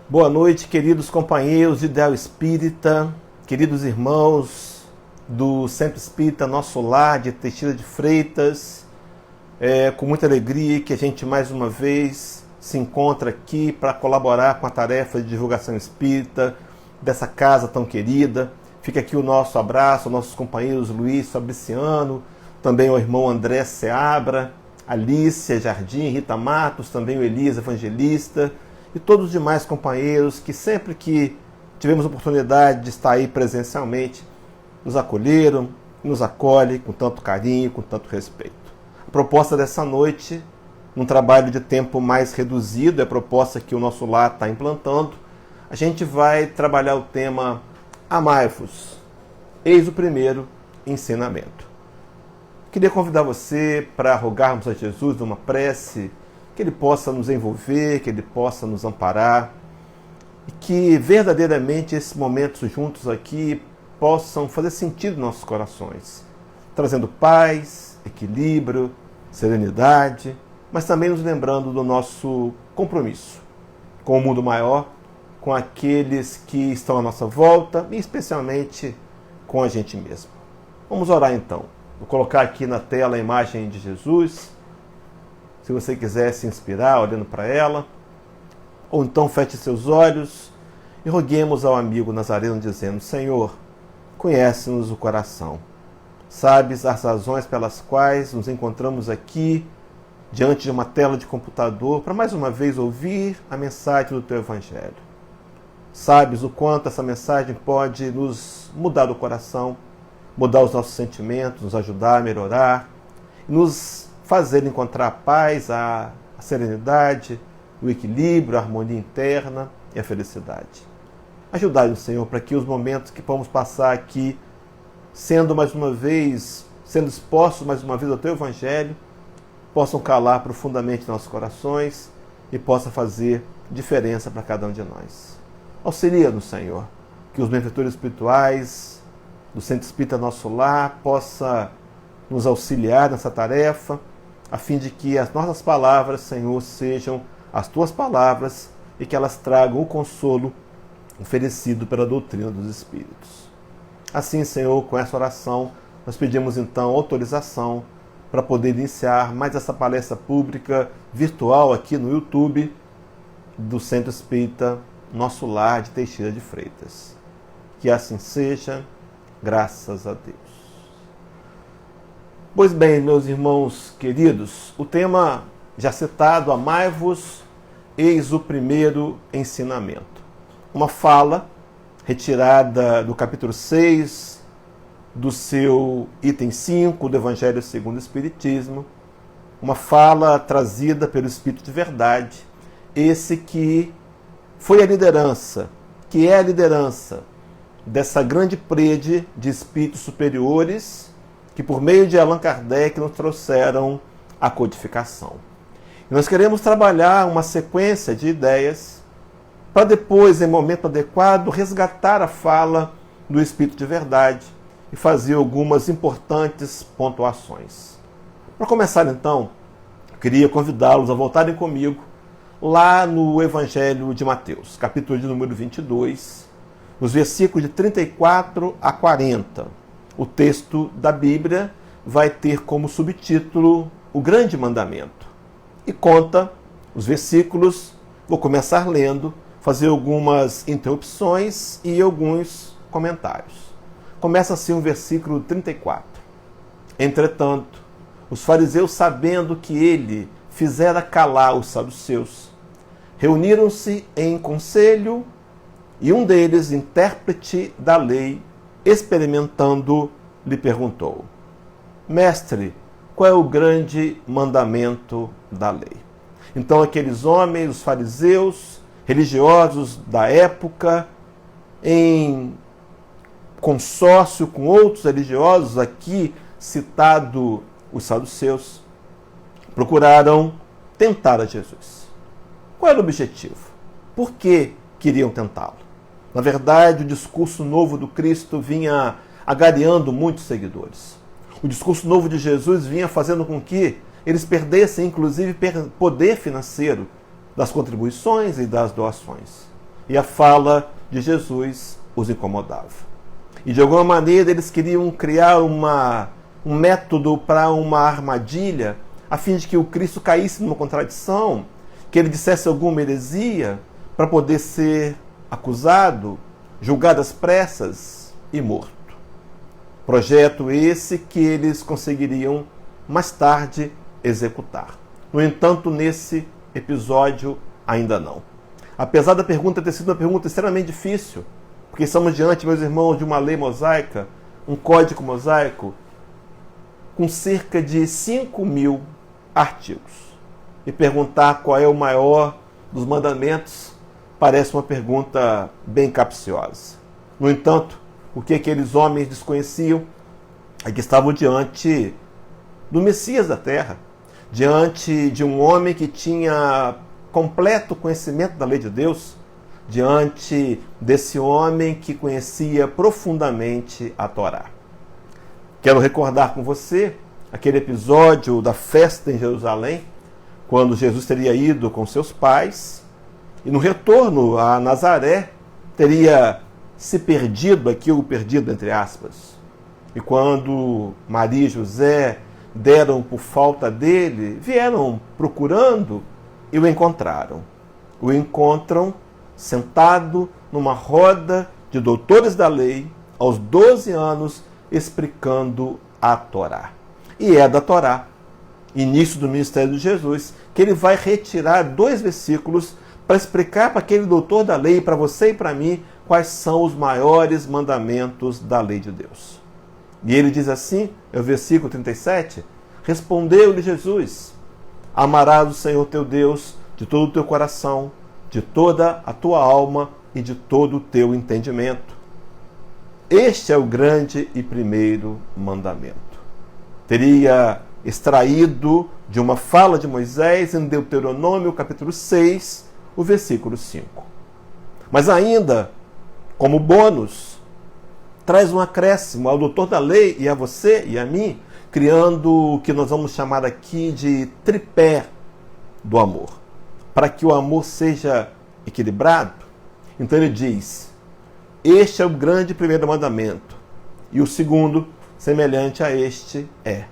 Boa noite, queridos companheiros de Ideal Espírita, queridos irmãos do Centro Espírita Nosso Lar de Teixeira de Freitas. É com muita alegria que a gente mais uma vez se encontra aqui para colaborar com a tarefa de divulgação espírita dessa casa tão querida. Fica aqui o nosso abraço aos nossos companheiros Luiz Fabriciano, também ao irmão André Seabra, Alícia Jardim, Rita Matos, também o Elias Evangelista, e todos os demais companheiros que sempre que tivemos oportunidade de estar aí presencialmente, nos acolheram, nos acolhem com tanto carinho, com tanto respeito. A proposta dessa noite, num trabalho de tempo mais reduzido, é a proposta que o nosso lar está implantando, a gente vai trabalhar o tema Amai-vos, eis o primeiro ensinamento. Queria convidar você para rogarmos a Jesus numa prece, que Ele possa nos envolver, que Ele possa nos amparar e que verdadeiramente esses momentos juntos aqui possam fazer sentido nos nossos corações, trazendo paz, equilíbrio, serenidade, mas também nos lembrando do nosso compromisso com o mundo maior, com aqueles que estão à nossa volta e especialmente com a gente mesmo. Vamos orar então. Vou colocar aqui na tela a imagem de Jesus. Se você quiser se inspirar olhando para ela, ou então feche seus olhos e roguemos ao amigo Nazareno dizendo: Senhor, conhece-nos o coração. Sabes as razões pelas quais nos encontramos aqui diante de uma tela de computador para mais uma vez ouvir a mensagem do Teu Evangelho. Sabes o quanto essa mensagem pode nos mudar o coração, mudar os nossos sentimentos, nos ajudar a melhorar, nos fazer encontrar a paz, a serenidade, o equilíbrio, a harmonia interna e a felicidade. Ajudai-nos, Senhor, para que os momentos que vamos passar aqui, sendo expostos mais uma vez ao Teu Evangelho, possam calar profundamente nossos corações e possa fazer diferença para cada um de nós. Auxilia-nos, Senhor, que os benfeitores espirituais do Centro Espírita Nosso Lar possa nos auxiliar nessa tarefa, a fim de que as nossas palavras, Senhor, sejam as Tuas palavras e que elas tragam o consolo oferecido pela doutrina dos Espíritos. Assim, Senhor, com essa oração, nós pedimos então autorização para poder iniciar mais essa palestra pública virtual aqui no YouTube do Centro Espírita Nosso Lar de Teixeira de Freitas. Que assim seja, graças a Deus. Pois bem, meus irmãos queridos, o tema já citado, Amai-vos, eis o primeiro ensinamento. Uma fala retirada do capítulo 6, do seu item 5, do Evangelho segundo o Espiritismo, uma fala trazida pelo Espírito de Verdade, esse que foi a liderança, que é a liderança dessa grande prede de espíritos superiores que por meio de Allan Kardec nos trouxeram a codificação. E nós queremos trabalhar uma sequência de ideias para depois, em momento adequado, resgatar a fala do Espírito de Verdade e fazer algumas importantes pontuações. Para começar então, eu queria convidá-los a voltarem comigo lá no Evangelho de Mateus, capítulo de número 22, nos versículos de 34 a 40. O texto da Bíblia vai ter como subtítulo o Grande Mandamento. E conta os versículos, vou começar lendo, fazer algumas interrupções e alguns comentários. Começa assim o versículo 34. Entretanto, os fariseus, sabendo que ele fizera calar os saduceus, reuniram-se em conselho e um deles, intérprete da lei, experimentando, lhe perguntou: Mestre, qual é o grande mandamento da lei? Então aqueles homens, os fariseus, religiosos da época, em consórcio com outros religiosos, aqui citado os saduceus, procuraram tentar a Jesus. Qual era o objetivo? Por que queriam tentá-lo? Na verdade, o discurso novo do Cristo vinha agariando muitos seguidores. O discurso novo de Jesus vinha fazendo com que eles perdessem, inclusive, poder financeiro das contribuições e das doações. E a fala de Jesus os incomodava. E de alguma maneira eles queriam criar um método para uma armadilha, a fim de que o Cristo caísse numa contradição, que ele dissesse alguma heresia, para poder ser acusado, julgado às pressas e morto. Projeto esse que eles conseguiriam mais tarde executar. No entanto, nesse episódio, ainda não. Apesar da pergunta ter sido uma pergunta extremamente difícil, porque estamos diante, meus irmãos, de uma lei mosaica, um código mosaico, com cerca de 5.000 artigos. E perguntar qual é o maior dos mandamentos parece uma pergunta bem capciosa. No entanto, o que aqueles homens desconheciam é que estavam diante do Messias da Terra, diante de um homem que tinha completo conhecimento da lei de Deus, diante desse homem que conhecia profundamente a Torá. Quero recordar com você aquele episódio da festa em Jerusalém, quando Jesus teria ido com seus pais e no retorno a Nazaré teria se perdido, aquilo perdido entre aspas. E quando Maria e José deram por falta dele, vieram procurando e o encontraram. O encontram sentado numa roda de doutores da lei, aos 12 anos, explicando a Torá. E é da Torá, início do ministério de Jesus, que ele vai retirar 2 versículos para explicar para aquele doutor da lei, para você e para mim, quais são os maiores mandamentos da lei de Deus. E ele diz assim, é o versículo 37, respondeu-lhe Jesus, amarás o Senhor teu Deus de todo o teu coração, de toda a tua alma e de todo o teu entendimento. Este é o grande e primeiro mandamento. Teria extraído de uma fala de Moisés em Deuteronômio capítulo 6, o versículo 5. Mas ainda, como bônus, traz um acréscimo ao doutor da lei e a você e a mim, criando o que nós vamos chamar aqui de tripé do amor. Para que o amor seja equilibrado, então ele diz, este é o grande primeiro mandamento. E o segundo, semelhante a este, é,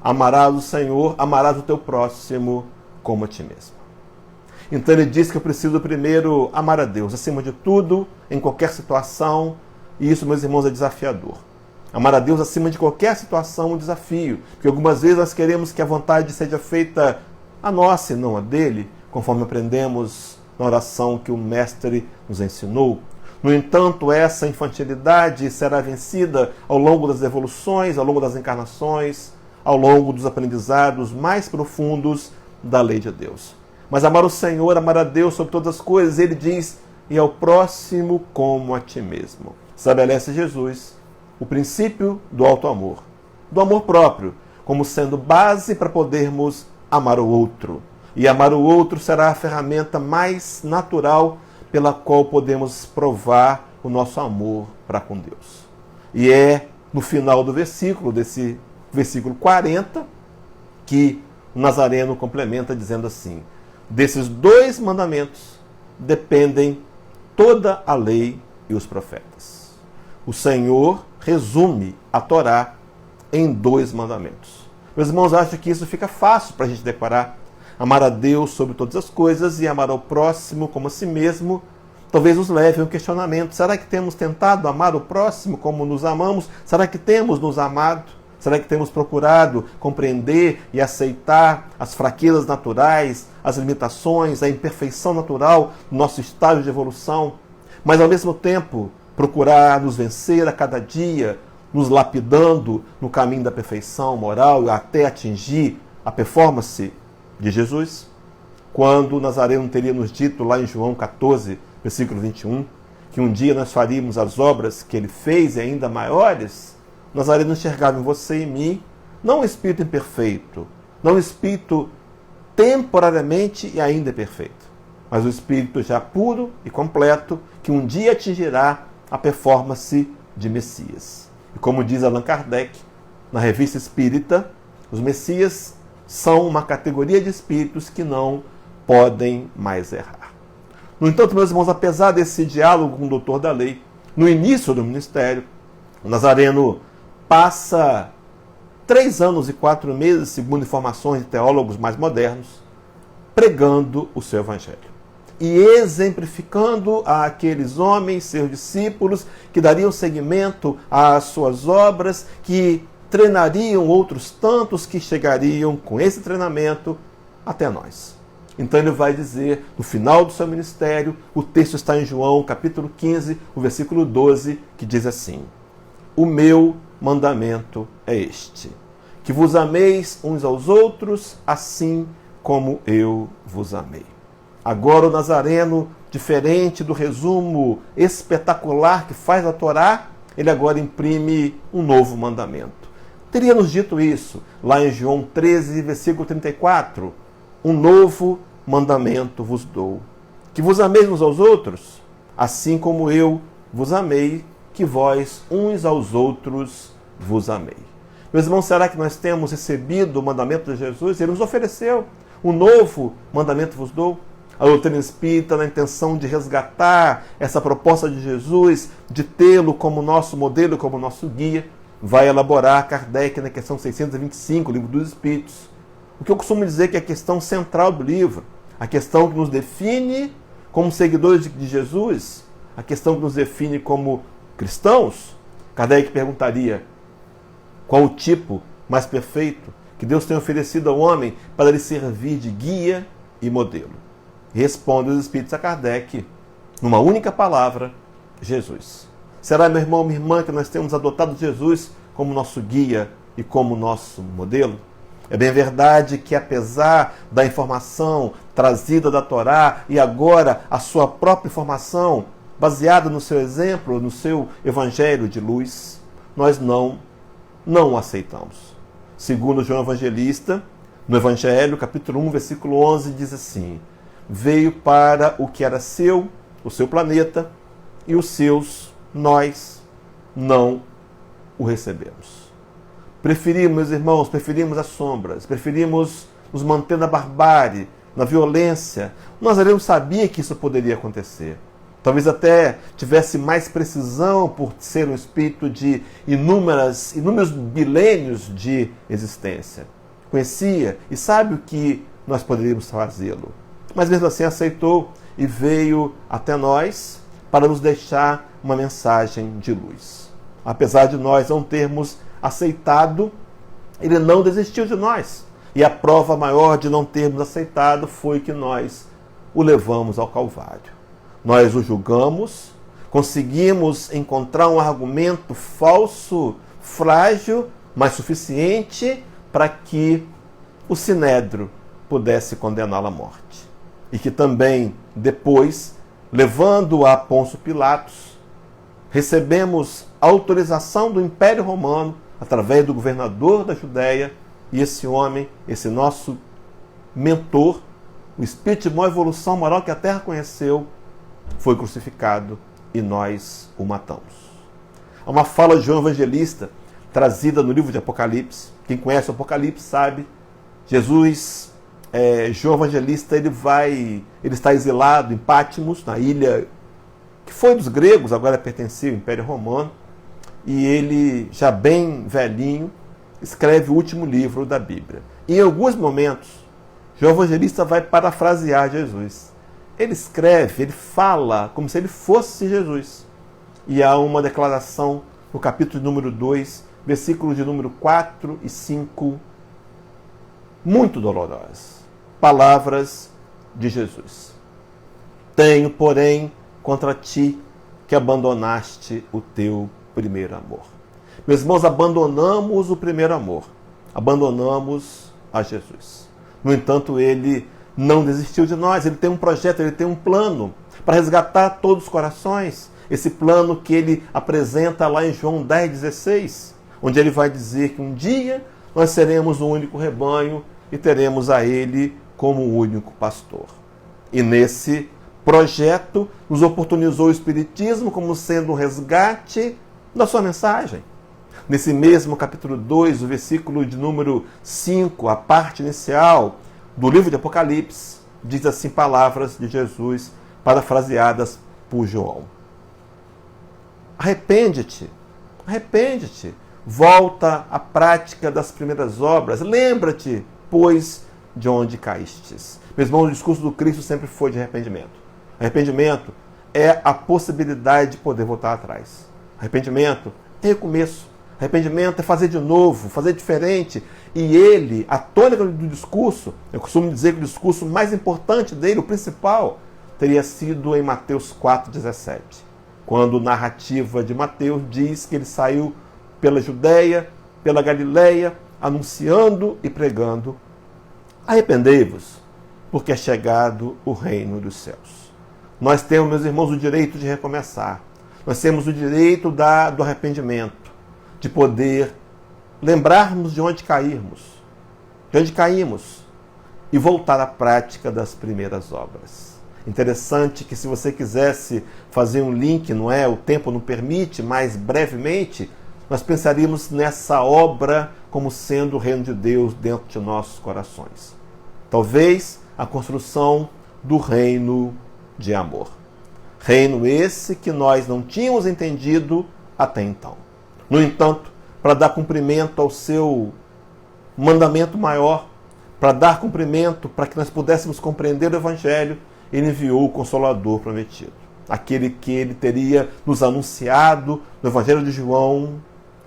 amarás o Senhor, amarás o teu próximo como a ti mesmo. Então ele diz que eu preciso primeiro amar a Deus, acima de tudo, em qualquer situação, e isso, meus irmãos, é desafiador. Amar a Deus acima de qualquer situação é um desafio, porque algumas vezes nós queremos que a vontade seja feita a nossa e não a dele, conforme aprendemos na oração que o Mestre nos ensinou. No entanto, essa infantilidade será vencida ao longo das evoluções, ao longo das encarnações, ao longo dos aprendizados mais profundos da lei de Deus. Mas amar o Senhor, amar a Deus sobre todas as coisas, ele diz, e ao próximo como a ti mesmo. Estabelece Jesus o princípio do alto amor, do amor próprio, como sendo base para podermos amar o outro. E amar o outro será a ferramenta mais natural pela qual podemos provar o nosso amor para com Deus. E é no final do versículo, desse versículo 40, que o Nazareno complementa dizendo assim, desses 2 mandamentos dependem toda a lei e os profetas. O Senhor resume a Torá em 2 mandamentos. Meus irmãos, acho que isso fica fácil para a gente decorar. Amar a Deus sobre todas as coisas e amar ao próximo como a si mesmo, talvez nos leve a um questionamento. Será que temos tentado amar o próximo como nos amamos? Será que temos nos amado? Será que temos procurado compreender e aceitar as fraquezas naturais, as limitações, a imperfeição natural do nosso estágio de evolução? Mas, ao mesmo tempo, procurar nos vencer a cada dia, nos lapidando no caminho da perfeição moral até atingir a performance de Jesus? Quando o Nazareno teria nos dito lá em João 14, versículo 21, que um dia nós faríamos as obras que ele fez e ainda maiores, o Nazareno enxergava em você e em mim não um espírito imperfeito, não um espírito temporariamente e ainda perfeito, mas o espírito já puro e completo, que um dia atingirá a performance de Messias. E como diz Allan Kardec, na Revista Espírita, os Messias são uma categoria de espíritos que não podem mais errar. No entanto, meus irmãos, apesar desse diálogo com o doutor da lei, no início do ministério, o Nazareno passa 3 anos e 4 meses, segundo informações de teólogos mais modernos, pregando o seu evangelho e exemplificando àqueles homens, seus discípulos, que dariam seguimento às suas obras, que treinariam outros tantos que chegariam com esse treinamento até nós. Então ele vai dizer, no final do seu ministério, o texto está em João, capítulo 15, o versículo 12, que diz assim: o meu mandamento é este, que vos ameis uns aos outros, assim como eu vos amei. Agora o Nazareno, diferente do resumo espetacular que faz a Torá, ele agora imprime um novo mandamento. Teria nos dito isso lá em João 13, versículo 34. Um novo mandamento vos dou, que vos ameis uns aos outros, assim como eu vos amei, que vós uns aos outros vos amei. Meus irmãos, será que nós temos recebido o mandamento de Jesus? Ele nos ofereceu um novo mandamento vos dou. A doutrina espírita, na intenção de resgatar essa proposta de Jesus, de tê-lo como nosso modelo, como nosso guia, vai elaborar Kardec na questão 625, livro dos Espíritos. O que eu costumo dizer que é a questão central do livro, a questão que nos define como seguidores de Jesus, a questão que nos define como cristãos. Kardec perguntaria: qual o tipo mais perfeito que Deus tem oferecido ao homem para lhe servir de guia e modelo? Responde os Espíritos a Kardec, numa única palavra: Jesus. Será, meu irmão, minha irmã, que nós temos adotado Jesus como nosso guia e como nosso modelo? É bem verdade que, apesar da informação trazida da Torá e agora a sua própria informação, baseada no seu exemplo, no seu evangelho de luz, nós não o aceitamos. Segundo João Evangelista, no Evangelho, capítulo 1, versículo 11, diz assim: veio para o que era seu, o seu planeta, e os seus, nós, não o recebemos. Preferimos, meus irmãos, preferimos as sombras, preferimos nos manter na barbárie, na violência. O Nazareno sabia que isso poderia acontecer. Talvez até tivesse mais precisão por ser um espírito de inúmeros milênios de existência. Conhecia e sabe o que nós poderíamos fazê-lo. Mas mesmo assim aceitou e veio até nós para nos deixar uma mensagem de luz. Apesar de nós não termos aceitado, ele não desistiu de nós. E a prova maior de não termos aceitado foi que nós o levamos ao Calvário. Nós o julgamos, conseguimos encontrar um argumento falso, frágil, mas suficiente para que o Sinédrio pudesse condená-lo à morte. E que também, depois, levando-o a Pôncio Pilatos, recebemos autorização do Império Romano, através do governador da Judéia, e esse homem, esse nosso mentor, o espírito de maior evolução moral que a Terra conheceu, foi crucificado e nós o matamos. Há uma fala de João Evangelista, trazida no livro de Apocalipse. Quem conhece o Apocalipse sabe. João Evangelista, ele está exilado em Patmos, na ilha que foi dos gregos, agora pertencia ao Império Romano, e ele, já bem velhinho, escreve o último livro da Bíblia. E em alguns momentos, João Evangelista vai parafrasear Jesus. Ele escreve, ele fala como se ele fosse Jesus. E há uma declaração no capítulo número 2, versículos de número 4 e 5, muito dolorosas. Palavras de Jesus. Tenho, porém, contra ti que abandonaste o teu primeiro amor. Meus irmãos, abandonamos o primeiro amor. Abandonamos a Jesus. No entanto, ele não desistiu de nós. Ele tem um projeto, ele tem um plano para resgatar todos os corações. Esse plano que ele apresenta lá em João 10,16, onde ele vai dizer que um dia nós seremos um único rebanho e teremos a ele como o único pastor. E nesse projeto nos oportunizou o Espiritismo como sendo um resgate da sua mensagem. Nesse mesmo capítulo 2, o versículo de número 5, a parte inicial do livro de Apocalipse, diz assim palavras de Jesus parafraseadas por João. Arrepende-te, arrepende-te, volta à prática das primeiras obras, lembra-te, pois, de onde caístes. Meu irmão, o discurso do Cristo sempre foi de arrependimento. Arrependimento é a possibilidade de poder voltar atrás. Arrependimento é recomeço. Arrependimento é fazer de novo, fazer diferente. E ele, a tônica do discurso, eu costumo dizer que o discurso mais importante dele, o principal, teria sido em Mateus 4,17. Quando a narrativa de Mateus diz que ele saiu pela Judéia, pela Galileia, anunciando e pregando: arrependei-vos, porque é chegado o reino dos céus. Nós temos, meus irmãos, o direito de recomeçar. Nós temos o direito do arrependimento, de poder lembrarmos de onde caímos, e voltar à prática das primeiras obras. Interessante que, se você quisesse fazer um link, não é? O tempo não permite, mas brevemente, nós pensaríamos nessa obra como sendo o reino de Deus dentro de nossos corações. Talvez a construção do reino de amor. Reino esse que nós não tínhamos entendido até então. No entanto, para dar cumprimento ao seu mandamento maior, para dar cumprimento, para que nós pudéssemos compreender o Evangelho, ele enviou o Consolador prometido. Aquele que ele teria nos anunciado no Evangelho de João,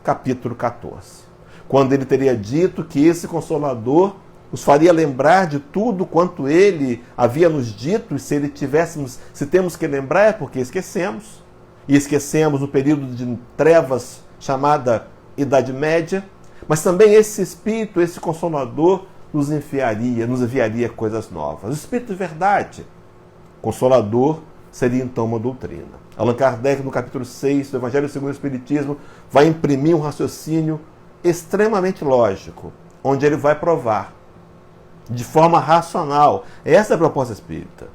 capítulo 14. Quando ele teria dito que esse Consolador nos faria lembrar de tudo quanto ele havia nos dito, e se temos que lembrar é porque esquecemos. E esquecemos o período de trevas chamada Idade Média, mas também esse Espírito, esse Consolador, nos enviaria coisas novas. O Espírito de verdade, Consolador, seria então uma doutrina. Allan Kardec, no capítulo 6 do Evangelho segundo o Espiritismo, vai imprimir um raciocínio extremamente lógico, onde ele vai provar, de forma racional, essa é a proposta espírita.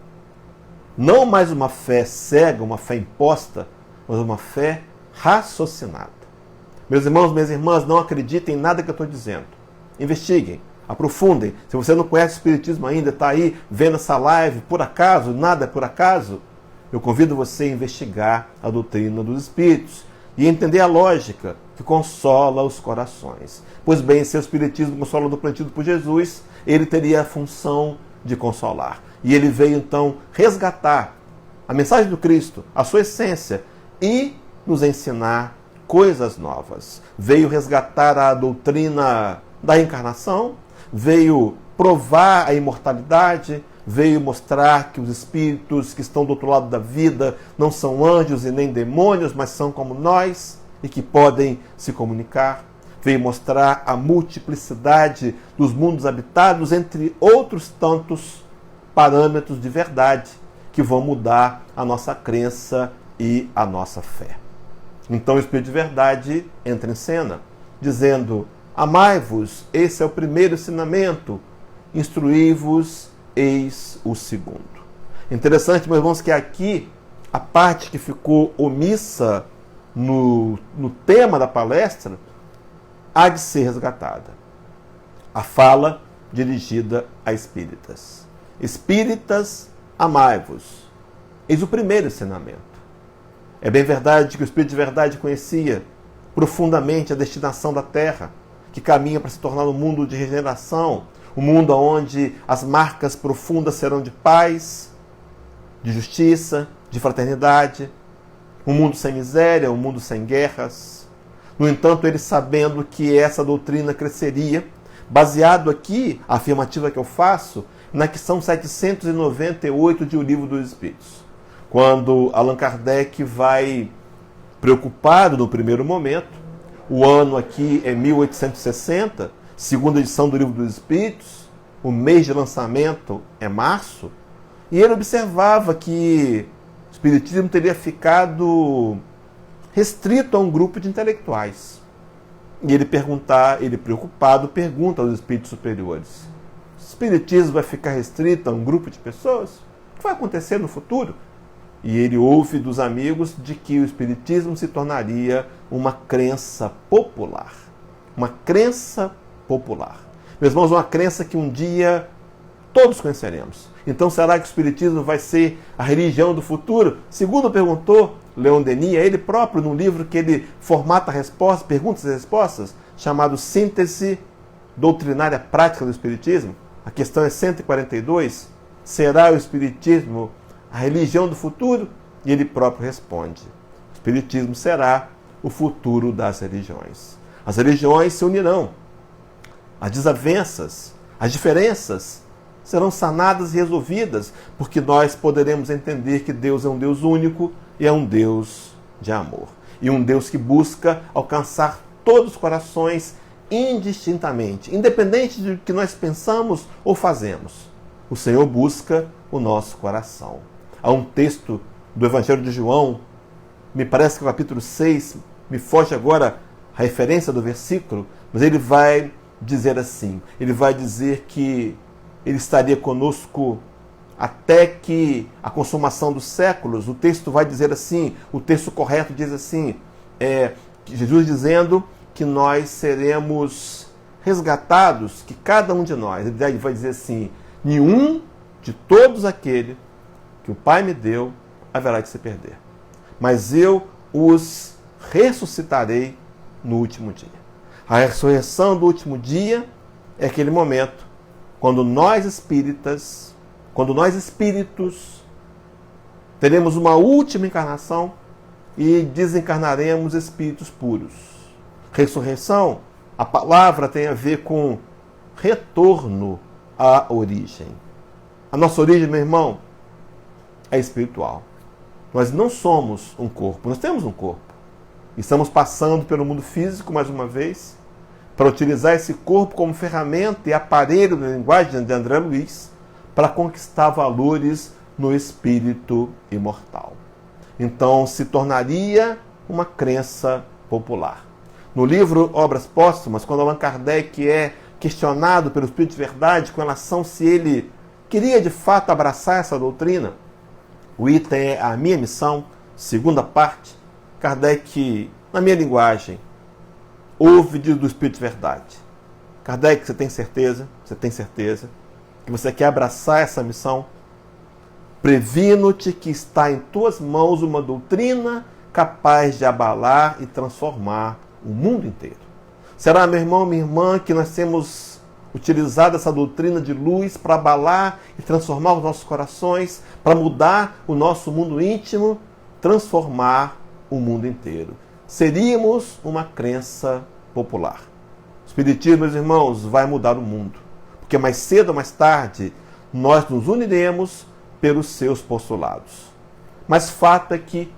Não mais uma fé cega, uma fé imposta, mas uma fé raciocinada. Meus irmãos, minhas irmãs, não acreditem em nada que eu estou dizendo. Investiguem, aprofundem. Se você não conhece o Espiritismo ainda, está aí vendo essa live, por acaso, nada é por acaso, eu convido você a investigar a doutrina dos Espíritos e entender a lógica que consola os corações. Pois bem, se o Espiritismo consola do prometido por Jesus, ele teria a função de consolar. E ele veio então resgatar a mensagem do Cristo, a sua essência, e nos ensinar coisas novas. Veio resgatar a doutrina da encarnação, veio provar a imortalidade, veio mostrar que os espíritos que estão do outro lado da vida não são anjos e nem demônios, mas são como nós e que podem se comunicar. Veio mostrar a multiplicidade dos mundos habitados, entre outros tantos parâmetros de verdade que vão mudar a nossa crença e a nossa fé. Então o Espírito de verdade entra em cena, dizendo: amai-vos, esse é o primeiro ensinamento, instruí-vos, eis o segundo. Interessante, meus irmãos, que aqui a parte que ficou omissa no tema da palestra há de ser resgatada. A fala dirigida a espíritas. Espíritas, amai-vos. Eis o primeiro ensinamento. É bem verdade que o Espírito de verdade conhecia profundamente a destinação da Terra, que caminha para se tornar um mundo de regeneração, um mundo onde as marcas profundas serão de paz, de justiça, de fraternidade, um mundo sem miséria, um mundo sem guerras. No entanto, ele, sabendo que essa doutrina cresceria, baseado aqui, a afirmativa que eu faço, na questão 798 de O Livro dos Espíritos, quando Allan Kardec vai, preocupado no primeiro momento, o ano aqui é 1860, segunda edição do Livro dos Espíritos, o mês de lançamento é março, e ele observava que o Espiritismo teria ficado restrito a um grupo de intelectuais. E ele preocupado, pergunta aos espíritos superiores: o Espiritismo vai ficar restrito a um grupo de pessoas? que vai acontecer no futuro? E ele ouve dos amigos de que o Espiritismo se tornaria uma crença popular. Uma crença popular. Meus irmãos, uma crença que um dia todos conheceremos. Então, será que o Espiritismo vai ser a religião do futuro? Segundo perguntou Leon Denis, ele próprio, num livro que ele formata respostas, perguntas e respostas, chamado Síntese Doutrinária Prática do Espiritismo. A questão é 142. Será o Espiritismo a religião do futuro? E ele próprio responde: o Espiritismo será o futuro das religiões. As religiões se unirão. As desavenças, as diferenças serão sanadas e resolvidas, porque nós poderemos entender que Deus é um Deus único e é um Deus de amor. E um Deus que busca alcançar todos os corações indistintamente, independente do que nós pensamos ou fazemos. O Senhor busca o nosso coração. Há um texto do Evangelho de João, me parece que o capítulo 6, me foge agora a referência do versículo, mas ele vai dizer assim, ele vai dizer que ele estaria conosco até que a consumação dos séculos. O texto vai dizer assim, o texto correto diz assim, Jesus dizendo que nós seremos resgatados, que cada um de nós, ele vai dizer assim, nenhum de todos aqueles que o Pai me deu haverá de se perder, mas eu os ressuscitarei no último dia. A ressurreição do último dia é aquele momento quando nós espíritas, quando nós espíritos teremos uma última encarnação e desencarnaremos espíritos puros. Ressurreição, a palavra tem a ver com retorno à origem. A nossa origem, meu irmão, é espiritual. Nós não somos um corpo, nós temos um corpo. Estamos passando pelo mundo físico, mais uma vez, para utilizar esse corpo como ferramenta e aparelho, na linguagem de André Luiz, para conquistar valores no espírito imortal. Então, se tornaria uma crença popular. No livro Obras Póstumas, quando Allan Kardec é questionado pelo Espírito de Verdade com relação se ele queria de fato abraçar essa doutrina, o item é A Minha Missão, segunda parte, Kardec, na minha linguagem, ouve do Espírito de Verdade. Kardec, você tem certeza que você quer abraçar essa missão? Previno-te que está em tuas mãos uma doutrina capaz de abalar e transformar o mundo inteiro. Será, meu irmão, minha irmã, que nós temos utilizado essa doutrina de luz para abalar e transformar os nossos corações, para mudar o nosso mundo íntimo, transformar o mundo inteiro? Seríamos uma crença popular. O Espiritismo, meus irmãos, vai mudar o mundo, porque mais cedo ou mais tarde nós nos uniremos pelos seus postulados. Mas fato é que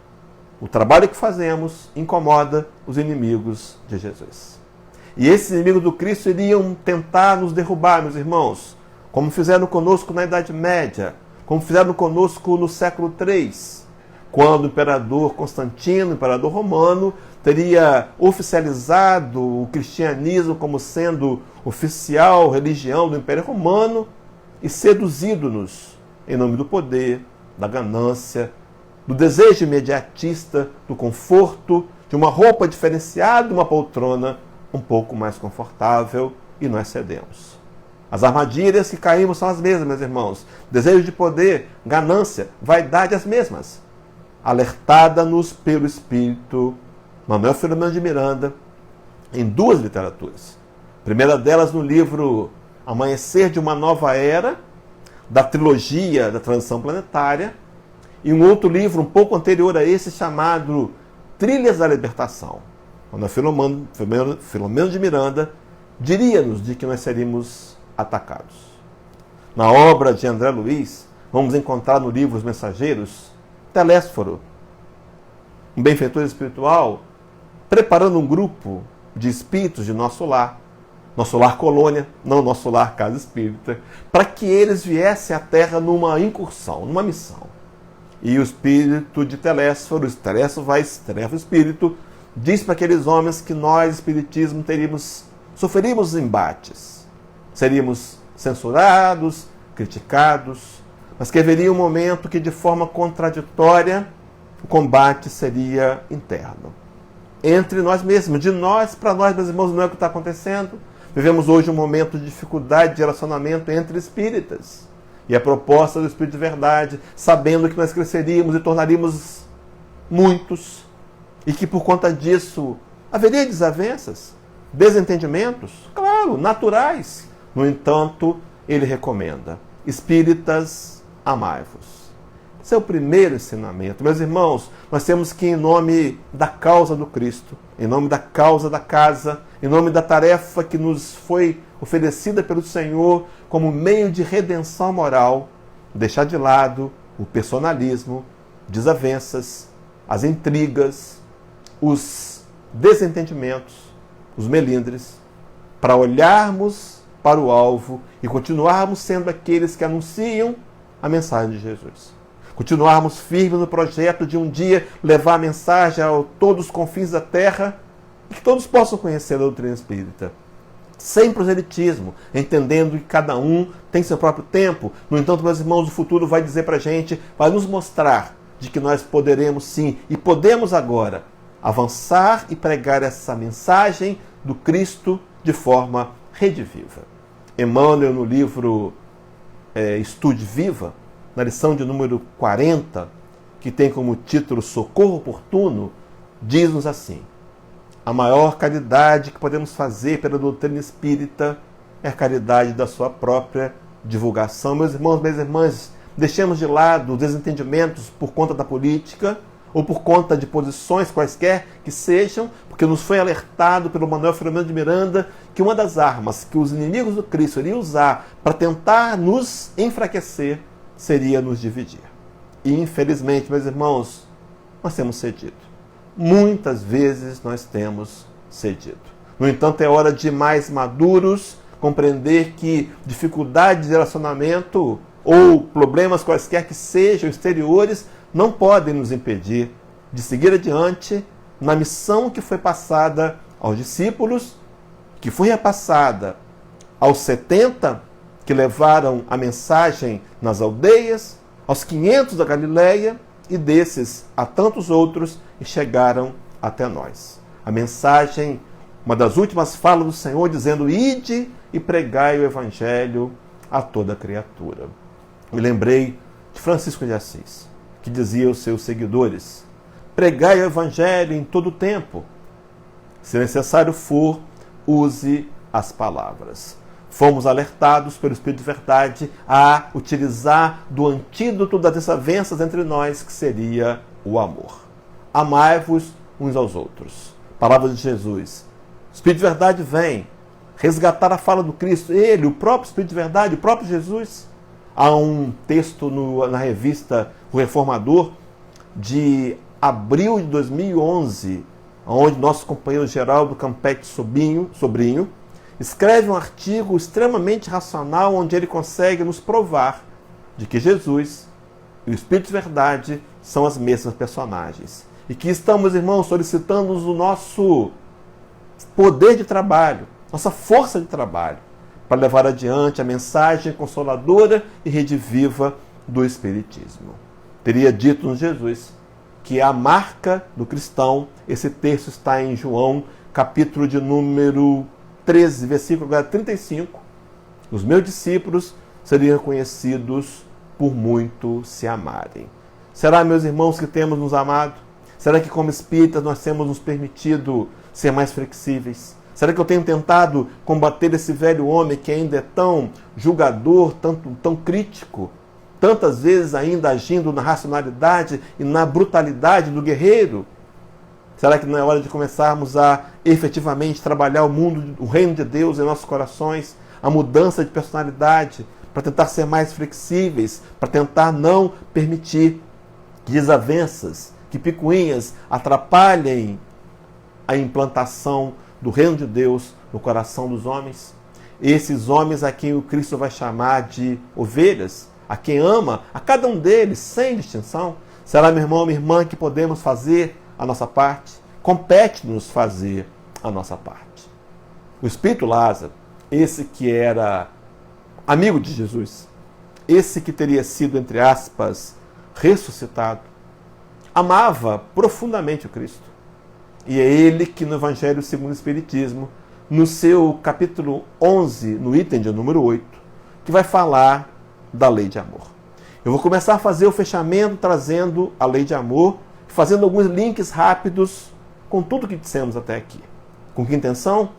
o trabalho que fazemos incomoda os inimigos de Jesus. E esses inimigos do Cristo iriam tentar nos derrubar, meus irmãos, como fizeram conosco na Idade Média, como fizeram conosco no século III, quando o imperador Constantino, o imperador romano, teria oficializado o cristianismo como sendo oficial religião do Império Romano e seduzido-nos em nome do poder, da ganância, do desejo imediatista, do conforto, de uma roupa diferenciada, de uma poltrona um pouco mais confortável, e nós cedemos. As armadilhas que caímos são as mesmas, meus irmãos. Desejo de poder, ganância, vaidade, as mesmas. Alertada-nos pelo Espírito Manuel Filomeno de Miranda em duas literaturas. A primeira delas no livro Amanhecer de uma Nova Era, da trilogia da Transição Planetária, e um outro livro um pouco anterior a esse chamado Trilhas da Libertação. Manuel Filomeno de Miranda diria-nos de que nós seríamos atacados. Na obra de André Luiz, vamos encontrar no livro Os Mensageiros, Telésforo, um benfeitor espiritual, preparando um grupo de espíritos de nosso lar colônia, não nosso lar casa espírita, para que eles viessem à Terra numa incursão, numa missão. E o espírito de Telésforo, o espírito, diz para aqueles homens que nós, espiritismo, sofreríamos embates, seríamos censurados, criticados, mas que haveria um momento que, de forma contraditória, o combate seria interno. Entre nós mesmos, de nós para nós, meus irmãos, não é o que está acontecendo. Vivemos hoje um momento de dificuldade de relacionamento entre espíritas. E a proposta do Espírito de Verdade, sabendo que nós cresceríamos e tornaríamos muitos, e que por conta disso haveria desavenças, desentendimentos, claro, naturais. No entanto, ele recomenda: espíritas, amai-vos. Esse é o primeiro ensinamento. Meus irmãos, nós temos que, em nome da causa do Cristo, em nome da causa da casa, em nome da tarefa que nos foi oferecida pelo Senhor como meio de redenção moral, deixar de lado o personalismo, desavenças, as intrigas, os desentendimentos, os melindres, para olharmos para o alvo e continuarmos sendo aqueles que anunciam a mensagem de Jesus. Continuarmos firmes no projeto de um dia levar a mensagem a todos os confins da terra e que todos possam conhecer a doutrina espírita. Sem proselitismo, entendendo que cada um tem seu próprio tempo. No entanto, meus irmãos, o futuro vai dizer para a gente, vai nos mostrar de que nós poderemos sim, e podemos agora, avançar e pregar essa mensagem do Cristo de forma rediviva. Emmanuel, no livro Estude Viva, na lição de número 40, que tem como título Socorro Oportuno, diz-nos assim: a maior caridade que podemos fazer pela doutrina espírita é a caridade da sua própria divulgação. Meus irmãos, minhas irmãs, deixemos de lado os desentendimentos por conta da política ou por conta de posições quaisquer que sejam, porque nos foi alertado pelo Manuel Filomeno de Miranda que uma das armas que os inimigos do Cristo iriam usar para tentar nos enfraquecer seria nos dividir. E, infelizmente, meus irmãos, nós temos cedido. Muitas vezes nós temos cedido. No entanto, é hora de mais maduros compreender que dificuldades de relacionamento ou problemas quaisquer que sejam exteriores não podem nos impedir de seguir adiante na missão que foi passada aos discípulos, que foi repassada aos 70 que levaram a mensagem nas aldeias, aos 500 da Galileia, e desses a tantos outros que chegaram até nós. A mensagem, uma das últimas falas do Senhor, dizendo: ide e pregai o Evangelho a toda criatura. Me lembrei de Francisco de Assis, que dizia aos seus seguidores: pregai o Evangelho em todo o tempo. Se necessário for, use as palavras. Fomos alertados pelo Espírito de Verdade a utilizar do antídoto das desavenças entre nós, que seria o amor. Amai-vos uns aos outros. Palavra de Jesus. O Espírito de Verdade vem resgatar a fala do Cristo. Ele, o próprio Espírito de Verdade, o próprio Jesus. Há um texto na revista O Reformador, de abril de 2011, onde nosso companheiro Geraldo Campetti Sobrinho escreve um artigo extremamente racional, onde ele consegue nos provar de que Jesus e o Espírito de Verdade são as mesmas personagens. E que estamos, irmãos, solicitando o nosso poder de trabalho, nossa força de trabalho, para levar adiante a mensagem consoladora e rediviva do Espiritismo. Teria dito-nos Jesus que a marca do cristão, esse texto está em João, capítulo de número 13, versículo 35, os meus discípulos seriam conhecidos por muito se amarem. Será, meus irmãos, que temos nos amado? Será que, como espíritas, nós temos nos permitido ser mais flexíveis? Será que eu tenho tentado combater esse velho homem que ainda é tão julgador, tão crítico, tantas vezes ainda agindo na racionalidade e na brutalidade do guerreiro? Será que não é hora de começarmos a efetivamente trabalhar o reino de Deus em nossos corações, a mudança de personalidade, para tentar ser mais flexíveis, para tentar não permitir que desavenças, que picuinhas atrapalhem a implantação do reino de Deus no coração dos homens? Esses homens a quem o Cristo vai chamar de ovelhas, a quem ama, a cada um deles, sem distinção. Será, meu irmão, minha irmã, que podemos fazer a nossa parte? Compete-nos fazer a nossa parte. O Espírito Lázaro, esse que era amigo de Jesus, esse que teria sido, entre aspas, ressuscitado, amava profundamente o Cristo. E é ele que no Evangelho segundo o Espiritismo, no seu capítulo 11, no item de número 8, que vai falar da lei de amor. Eu vou começar a fazer o fechamento trazendo a lei de amor, fazendo alguns links rápidos com tudo que dissemos até aqui. Com que intenção?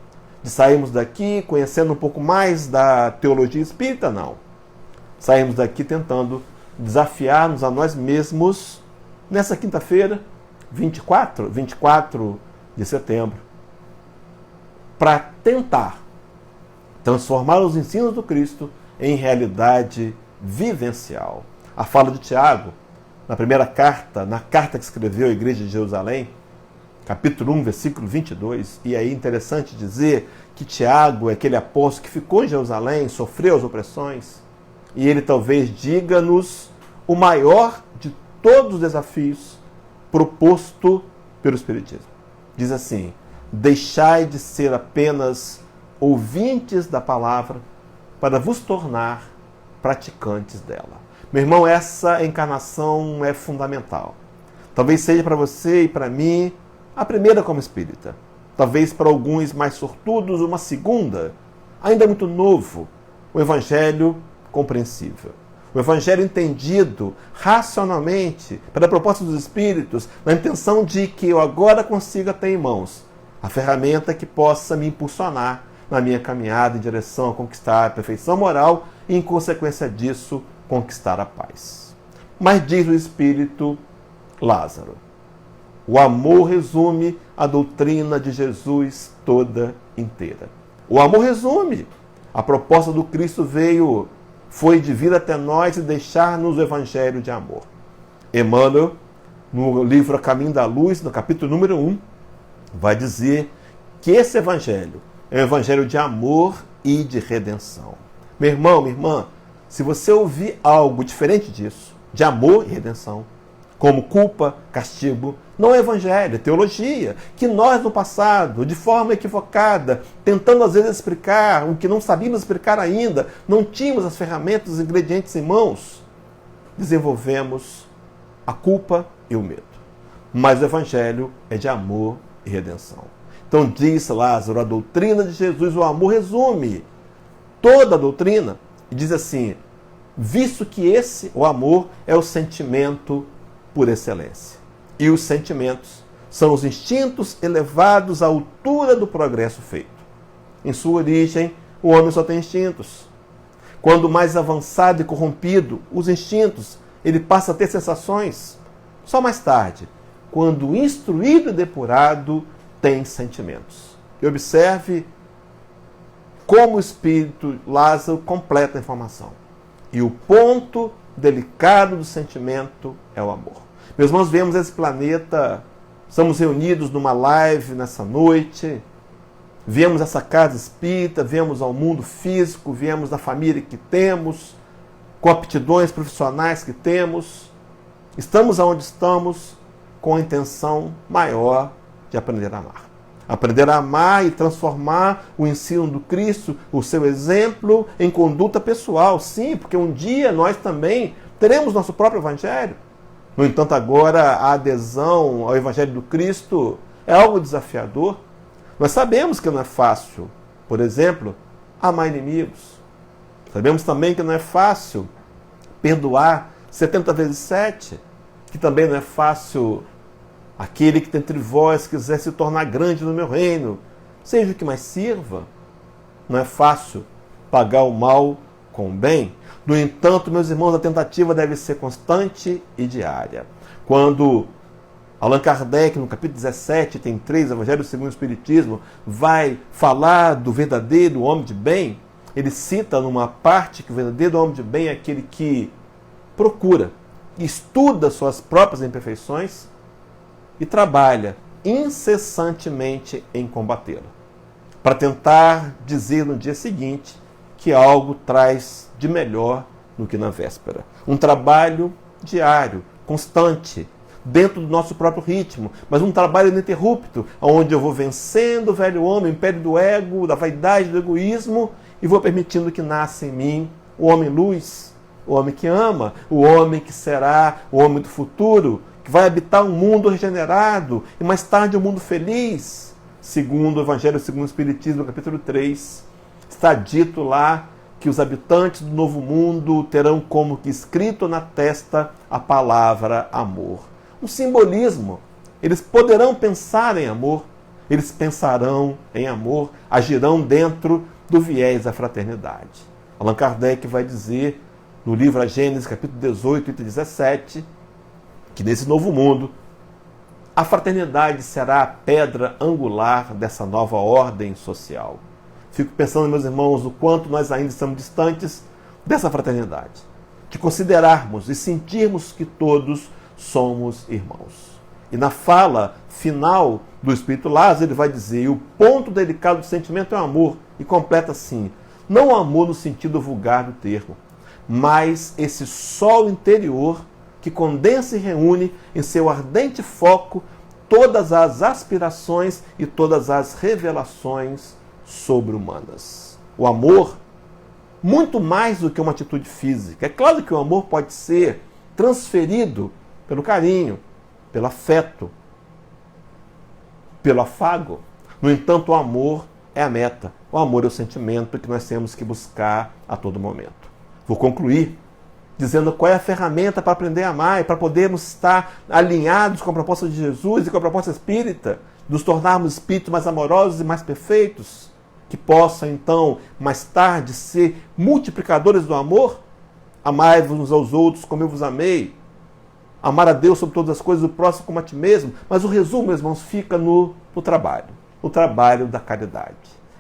De sairmos daqui conhecendo um pouco mais da teologia espírita? Não. Saímos daqui tentando desafiar-nos a nós mesmos nessa quinta-feira, 24 de setembro, para tentar transformar os ensinos do Cristo em realidade vivencial. A fala de Tiago, na primeira carta, na carta que escreveu à igreja de Jerusalém, capítulo 1, versículo 22, e aí é interessante dizer que Tiago é aquele apóstolo que ficou em Jerusalém, sofreu as opressões, e ele talvez diga-nos o maior de todos os desafios proposto pelo Espiritismo. Diz assim: deixai de ser apenas ouvintes da palavra para vos tornar praticantes dela. Meu irmão, essa encarnação é fundamental. Talvez seja para você e para mim a primeira como espírita. Talvez para alguns mais sortudos uma segunda. Ainda muito novo, o Evangelho compreensível. O Evangelho entendido racionalmente pela proposta dos Espíritos, na intenção de que eu agora consiga ter em mãos a ferramenta que possa me impulsionar na minha caminhada em direção a conquistar a perfeição moral e, em consequência disso, conquistar a paz. Mas diz o Espírito Lázaro: o amor resume a doutrina de Jesus toda inteira. O amor resume. A proposta do Cristo foi de vir até nós e deixar-nos o Evangelho de amor. Emmanuel, no livro A Caminho da Luz, no capítulo número 1, vai dizer que esse Evangelho é um Evangelho de amor e de redenção. Meu irmão, minha irmã, se você ouvir algo diferente disso, de amor e redenção, como culpa, castigo, não é Evangelho, é teologia, que nós no passado, de forma equivocada, tentando às vezes explicar o que não sabíamos explicar ainda, não tínhamos as ferramentas, os ingredientes em mãos, desenvolvemos a culpa e o medo. Mas o Evangelho é de amor e redenção. Então diz Lázaro, a doutrina de Jesus, o amor resume toda a doutrina, e diz assim: visto que esse, o amor, é o sentimento por excelência. E os sentimentos são os instintos elevados à altura do progresso feito. Em sua origem, o homem só tem instintos. Quando mais avançado e corrompido, os instintos, ele passa a ter sensações. Só mais tarde, quando instruído e depurado, tem sentimentos. E observe como o Espírito Lázaro completa a informação. E o ponto delicado do sentimento é o amor. Meus irmãos, vemos esse planeta, estamos reunidos numa live nessa noite, viemos essa casa espírita, viemos ao mundo físico, viemos da família que temos, com aptidões profissionais que temos, estamos onde estamos com a intenção maior de aprender a amar. Aprender a amar e transformar o ensino do Cristo, o seu exemplo, em conduta pessoal. Sim, porque um dia nós também teremos nosso próprio Evangelho. No entanto, agora a adesão ao Evangelho do Cristo é algo desafiador. Nós sabemos que não é fácil, por exemplo, amar inimigos. Sabemos também que não é fácil perdoar 70 vezes 7, que também não é fácil aquele que dentre vós quiser se tornar grande no meu reino, seja o que mais sirva. Não é fácil pagar o mal com o bem. No entanto, meus irmãos, a tentativa deve ser constante e diária. Quando Allan Kardec, no capítulo 17, tem 3, Evangelho segundo o Espiritismo, vai falar do verdadeiro homem de bem, ele cita numa parte que o verdadeiro homem de bem é aquele que procura, estuda suas próprias imperfeições e trabalha incessantemente em combatê-la, para tentar dizer no dia seguinte que algo traz de melhor do que na véspera. Um trabalho diário, constante, dentro do nosso próprio ritmo, mas um trabalho ininterrupto, onde eu vou vencendo o velho homem, o império do ego, da vaidade, do egoísmo, e vou permitindo que nasça em mim o homem luz, o homem que ama, o homem que será o homem do futuro, que vai habitar um mundo regenerado e mais tarde um mundo feliz. Segundo o Evangelho, segundo o Espiritismo, no capítulo 3, está dito lá que os habitantes do novo mundo terão como que escrito na testa a palavra amor. Um simbolismo. Eles poderão pensar em amor, eles pensarão em amor, agirão dentro do viés da fraternidade. Allan Kardec vai dizer no livro A Gênese, capítulo 18 e 17, que nesse novo mundo a fraternidade será a pedra angular dessa nova ordem social. Fico pensando, meus irmãos, o quanto nós ainda estamos distantes dessa fraternidade, de considerarmos e sentirmos que todos somos irmãos. E na fala final do Espírito Lázaro, ele vai dizer: o ponto delicado do sentimento é o amor, e completa assim: não o amor no sentido vulgar do termo, mas esse sol interior que condensa e reúne em seu ardente foco todas as aspirações e todas as revelações sobre-humanas. O amor, muito mais do que uma atitude física. É claro que o amor pode ser transferido pelo carinho, pelo afeto, pelo afago. No entanto, o amor é a meta. O amor é o sentimento que nós temos que buscar a todo momento. Vou concluir dizendo qual é a ferramenta para aprender a amar e para podermos estar alinhados com a proposta de Jesus e com a proposta espírita, nos tornarmos espíritos mais amorosos e mais perfeitos, que possam, então, mais tarde, ser multiplicadores do amor. Amai-vos uns aos outros como eu vos amei. Amar a Deus sobre todas as coisas, o próximo como a ti mesmo. Mas o resumo, meus irmãos, fica no trabalho da caridade.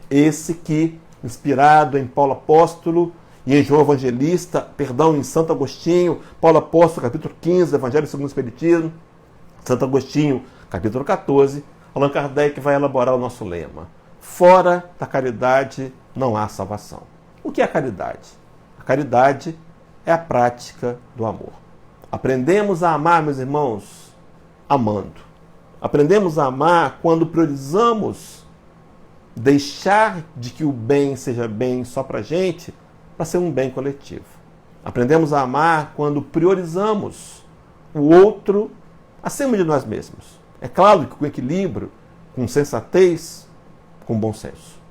Esse que, inspirado em Paulo Apóstolo e em João Evangelista, em Santo Agostinho, Paulo Apóstolo, capítulo 15, do Evangelho segundo o Espiritismo, Santo Agostinho, capítulo 14, Allan Kardec vai elaborar o nosso lema: fora da caridade não há salvação. O que é a caridade? A caridade é a prática do amor. Aprendemos a amar, meus irmãos, amando. Aprendemos a amar quando priorizamos deixar de que o bem seja bem só para a gente, para ser um bem coletivo. Aprendemos a amar quando priorizamos o outro acima de nós mesmos. É claro que com equilíbrio, com sensatez, com bom senso.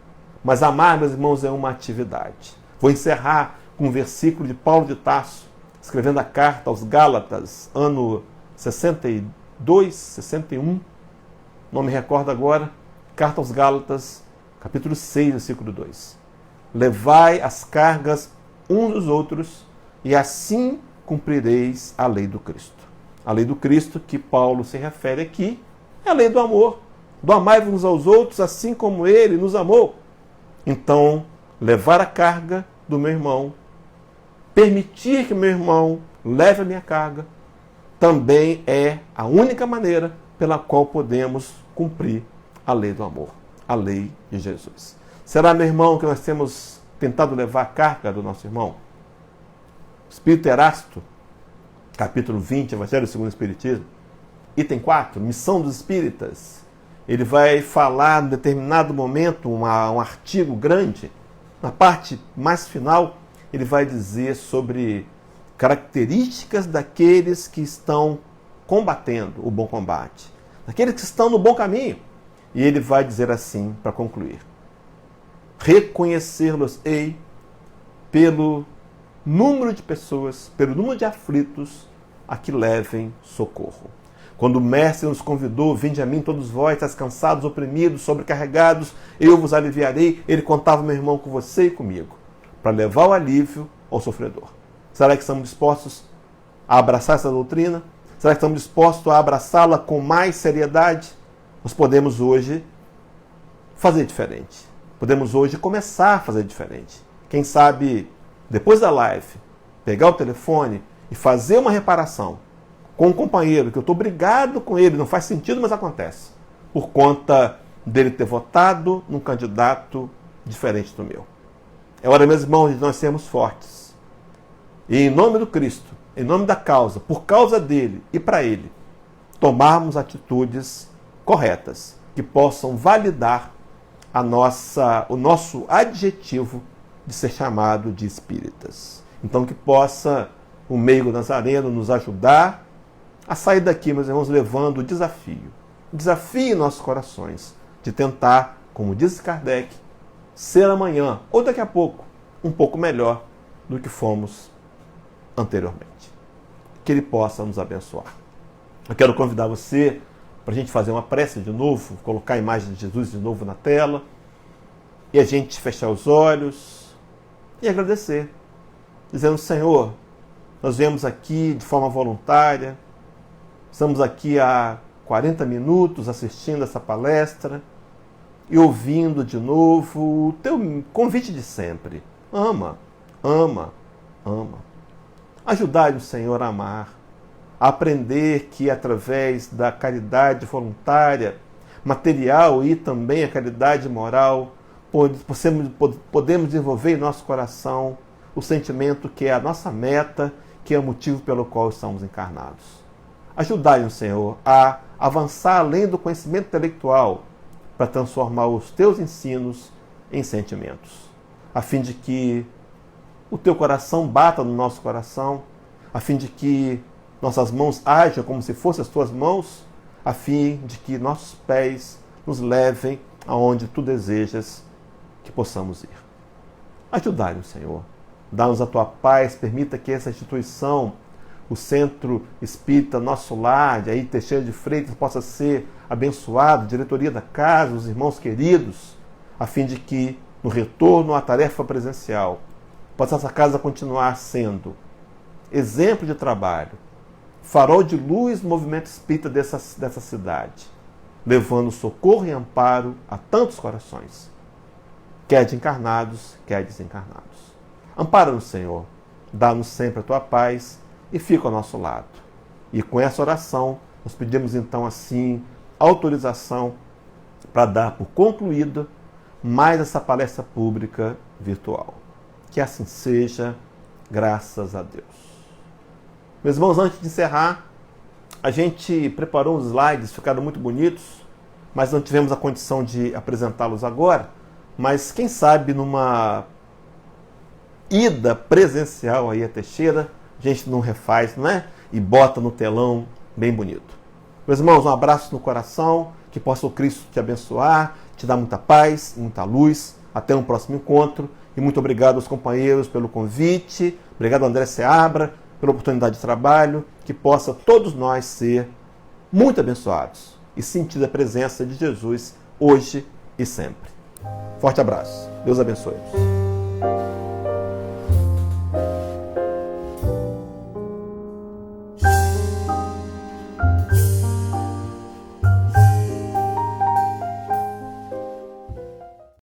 Mas amar, meus irmãos, é uma atividade. Vou encerrar com um versículo de Paulo de Tarso, escrevendo a carta aos Gálatas, ano 62, 61, não me recordo agora, carta aos Gálatas, capítulo 6, versículo 2. Levai as cargas uns dos outros, e assim cumprireis a lei do Cristo. A lei do Cristo que Paulo se refere aqui é a lei do amor. Do amai-vos uns aos outros, assim como ele nos amou. Então, levar a carga do meu irmão, permitir que meu irmão leve a minha carga, também é a única maneira pela qual podemos cumprir a lei do amor, a lei de Jesus. Será, meu irmão, que nós temos tentado levar a carga do nosso irmão? Espírito Erasto, capítulo 20, Evangelho segundo o Espiritismo, item 4, missão dos espíritas. Ele vai falar, em determinado momento, um artigo grande, na parte mais final, ele vai dizer sobre características daqueles que estão combatendo o bom combate, daqueles que estão no bom caminho. E ele vai dizer assim, para concluir: reconhecê-los-ei pelo número de pessoas, pelo número de aflitos a que levem socorro. Quando o Mestre nos convidou: vinde a mim todos vós, estáis cansados, oprimidos, sobrecarregados, eu vos aliviarei, ele contava, meu irmão, com você e comigo, para levar o alívio ao sofredor. Será que estamos dispostos a abraçar essa doutrina? Será que estamos dispostos a abraçá-la com mais seriedade? Nós podemos hoje fazer diferente. Podemos hoje começar a fazer diferente. Quem sabe, depois da live, pegar o telefone e fazer uma reparação com um companheiro, que eu estou brigado com ele, não faz sentido, mas acontece, por conta dele ter votado num candidato diferente do meu. É hora, meus irmãos, de nós sermos fortes. E em nome do Cristo, em nome da causa, por causa dele e para ele, tomarmos atitudes corretas, que possam validar o nosso adjetivo de ser chamado de espíritas. Então que possa o meigo Nazareno nos ajudar a sair daqui, meus irmãos, levando o desafio. Desafie nossos corações de tentar, como disse Kardec, ser amanhã, ou daqui a pouco, um pouco melhor do que fomos anteriormente. Que Ele possa nos abençoar. Eu quero convidar você para a gente fazer uma prece de novo, colocar a imagem de Jesus de novo na tela, e a gente fechar os olhos e agradecer, dizendo: Senhor, nós viemos aqui de forma voluntária, estamos aqui há 40 minutos assistindo essa palestra e ouvindo de novo o teu convite de sempre. Ama, ama, ama. Ajudai-nos, Senhor, a amar, a aprender que através da caridade voluntária, material e também a caridade moral, podemos desenvolver em nosso coração o sentimento que é a nossa meta, que é o motivo pelo qual estamos encarnados. Ajudai-nos, Senhor, a avançar além do conhecimento intelectual para transformar os teus ensinos em sentimentos, a fim de que o teu coração bata no nosso coração, a fim de que nossas mãos ajam como se fossem as tuas mãos, a fim de que nossos pés nos levem aonde tu desejas que possamos ir. Ajudai-nos, Senhor. Dá-nos a tua paz, permita que essa instituição, o Centro Espírita Nosso Lar, de aí Teixeira de Freitas, possa ser abençoado, diretoria da casa, os irmãos queridos, a fim de que, no retorno à tarefa presencial, possa essa casa continuar sendo exemplo de trabalho, farol de luz no movimento espírita dessa cidade, levando socorro e amparo a tantos corações, quer de encarnados, quer desencarnados. Ampara-nos, Senhor, dá-nos sempre a tua paz e fica ao nosso lado. E com essa oração, nós pedimos então assim autorização para dar por concluída mais essa palestra pública virtual. Que assim seja, graças a Deus. Meus irmãos, antes de encerrar, a gente preparou uns slides, ficaram muito bonitos, mas não tivemos a condição de apresentá-los agora. Mas quem sabe numa ida presencial aí a Teixeira, a gente não refaz, não é? E bota no telão bem bonito. Meus irmãos, um abraço no coração, que possa o Cristo te abençoar, te dar muita paz, muita luz. Até um próximo encontro. E muito obrigado aos companheiros pelo convite. Obrigado, André Seabra, pela oportunidade de trabalho. Que possa todos nós ser muito abençoados e sentir a presença de Jesus hoje e sempre. Forte abraço. Deus abençoe-nos.